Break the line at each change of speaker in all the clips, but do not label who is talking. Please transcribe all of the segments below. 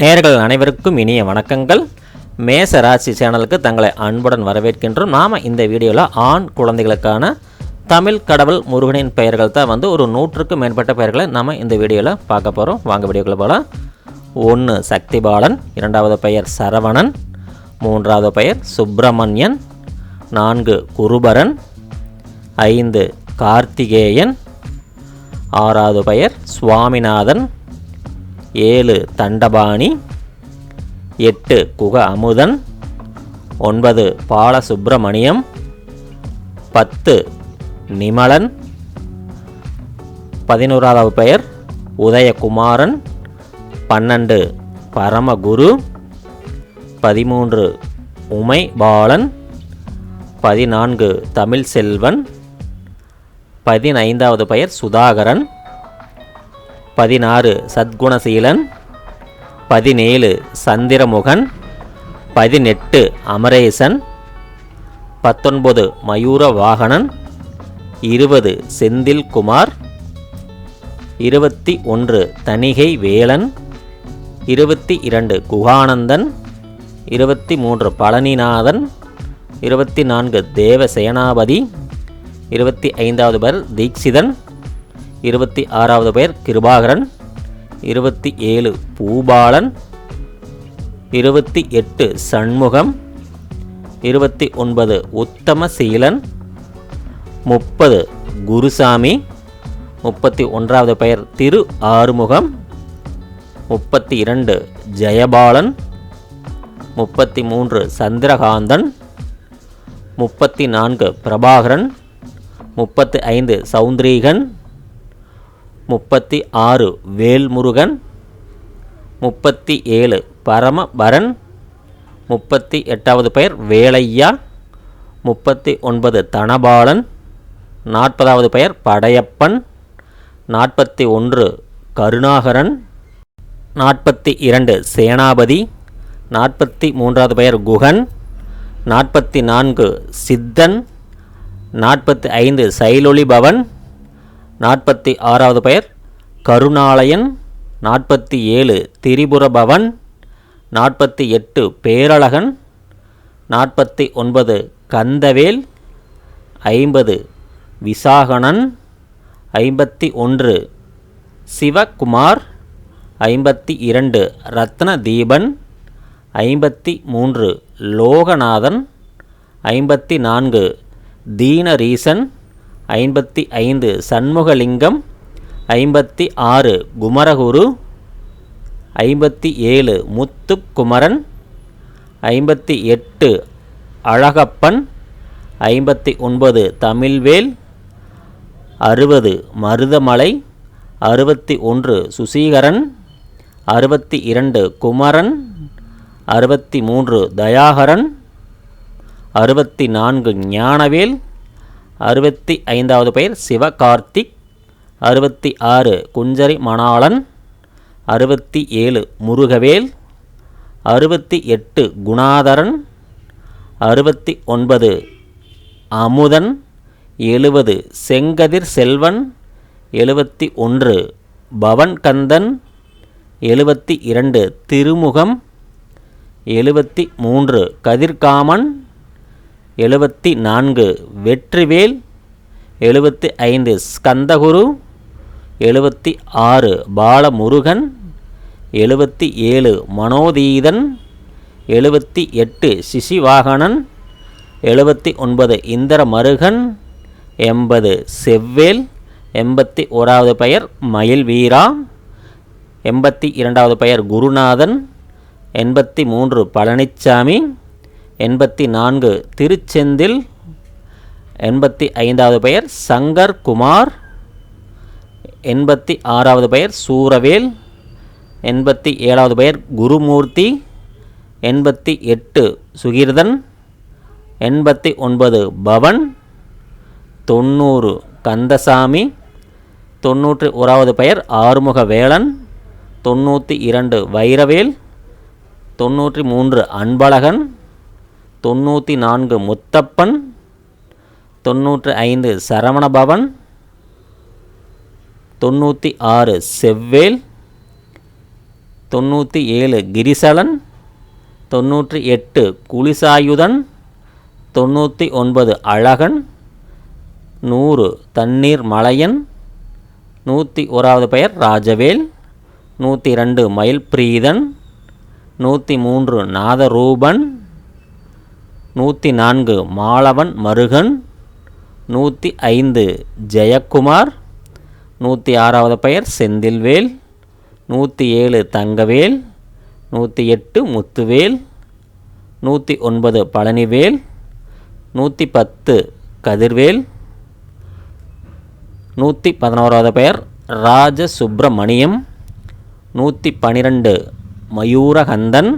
நேயர்கள் அனைவருக்கும் இனிய வணக்கங்கள். மேச ராசி சேனலுக்கு தங்களை அன்புடன் வரவேற்கின்றோம். நாம் இந்த வீடியோவில் ஆண் குழந்தைகளுக்கான தமிழ் கடவுள் முருகனின் பெயர்கள் தான் ஒரு 100க்கும் மேற்பட்ட பெயர்களை நாம் இந்த வீடியோவில் பார்க்க போகிறோம். வாங்க வீடியோக்குள்ள போகலாம். 1 சக்திபாலன், 2வது பெயர் சரவணன், 3வது பெயர் சுப்பிரமணியன், 4 குருபரன், 5 கார்த்திகேயன், 6வது பெயர் சுவாமிநாதன், 7 தண்டபாணி, 8 குக அமுதன், 9 பாலசுப்பிரமணியம், 10 நிமலன், 11வது பெயர் உதயகுமாரன், 12 பரமகுரு, 13 உமைபாலன், 14 தமிழ் செல்வன், 15வது பெயர் சுதாகரன், 16 சத்குணசீலன், 17 சந்திரமுகன், 18 அமரேசன், 19 மயூர வாகனன், 20 செந்தில்குமார், 21 தணிகை வேலன், 22 குகானந்தன், 23 பழனிநாதன், 24 தேவசேனாபதி, 25வது பெயர் தீக்ஷிதன், 26வது பெயர் கிருபாகரன், 27 பூபாலன், 28 சண்முகம், 29 உத்தமசீலன், 30 குருசாமி, 31வது பெயர் திரு ஆறுமுகம், 32 ஜெயபாலன், 33 சந்திரகாந்தன், 34 பிரபாகரன், 35 சௌந்திரீகன், 36 வேல்முருகன், 37 பரமபரன், 38வது பெயர் வேலையா, 39 தனபாலன், 40வது பெயர் படையப்பன், 41 கருணாகரன், 42 சேனாபதி, 43வது பெயர் குகன், 44 சித்தன், 45 சைலொளிபவன், 46வது பெயர் கருணாலயன், 47 திரிபுரபவன், 48 பேரழகன், 49 கந்தவேல், 50 விசாகணன், 51 சிவகுமார், 52 ரத்னதீபன், 53 லோகநாதன், 54 தீனரீசன், 55 சண்முகலிங்கம், 56 குமரகுரு, 57 முத்துக்குமரன், 58 அழகப்பன், 59 தமிழ்வேல், 60 மருதமலை, 61 சுசீகரன், 62 குமரன், 63 தயாகரன், 64 ஞானவேல், 65வது பெயர் சிவகார்த்திக், 66 குஞ்சரி மணாளன், 67 முருகவேல், 68 குணாதரன், 69 அமுதன், 70 செங்கதிர் செல்வன், 71 பவன்கந்தன், 72 திருமுகம், 73 கதிர்காமன், 74 வெற்றிவேல், 75 ஸ்கந்தகுரு, 76 பாலமுருகன், 77 மனோதீதன், 78 சிசிவாகனன், 79 இந்திரமருகன், 80 செவ்வேல், 81வது பெயர் மயில்வீரா, 82வது பெயர் குருநாதன், 83 பழனிச்சாமி, 84 திருச்செந்தில், 85வது பெயர் சங்கர் குமார், 86வது பெயர் சூரவேல், 87வது பெயர் குருமூர்த்தி, 88 சுகிர்தன், 89 பவன், 90 கந்தசாமி, 91வது பெயர் ஆறுமுகவேலன், 92 வைரவேல், 93 அன்பழகன், 94 முத்தப்பன், 95 சரவணபவன், 96 செவ்வேல், 97 கிரிசலன், 98 குலிசாயுதன், 99 அழகன், 100 தண்ணீர் மலையன், 101வது பெயர் ராஜவேல், 102 மயில் பிரீதன், 103 நாதரூபன், 104 மாலவன் மருகன், 105 ஜெயக்குமார், 106வது பெயர் செந்தில்வேல், 107 தங்கவேல், 108 முத்துவேல், 109 பழனிவேல், 110 கதிர்வேல், 111வது பெயர் ராஜசுப்பிரமணியம், 112 மயூரகந்தன்,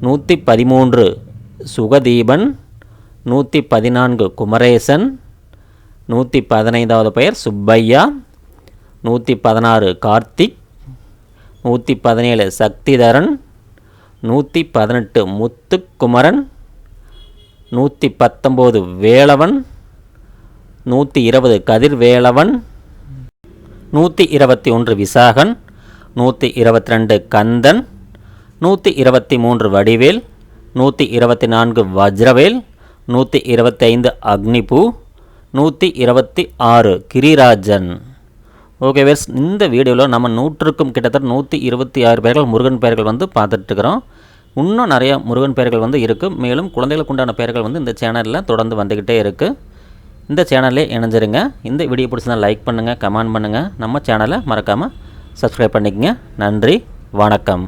113 சுகதீபன், 114 குமரேசன், 115வது பெயர் சுப்பையா, 116 கார்த்திக், 117 சக்திதரன், 118 முத்துக்குமரன், 119 வேலவன், 120 கதிர்வேலவன், 121 விசாகன், 122 கந்தன், 123 வடிவேல், 124 வஜ்ரவேல், 125 அக்னிபூ, 126 கிரிராஜன். ஓகே வேர்ஸ், இந்த வீடியோவில் நம்ம 100க்கும் கிட்டத்தட்ட 126 பெயர்கள் முருகன் பெயர்கள் வந்து பார்த்துட்ருக்குறோம். இன்னும் நிறையா முருகன் பெயர்கள் வந்து இருக்குது. மேலும் குழந்தைகளுக்கு உண்டான பெயர்கள் வந்து இந்த சேனலில் தொடர்ந்து வந்துக்கிட்டே இருக்குது. இந்த சேனல்லே இணைஞ்சிருங்க. இந்த வீடியோ பிடிச்சிருந்தா லைக் பண்ணுங்கள், கமெண்ட் பண்ணுங்கள். நம்ம சேனலை மறக்காமல் சப்ஸ்கிரைப் பண்ணிக்கங்க. நன்றி, வணக்கம்.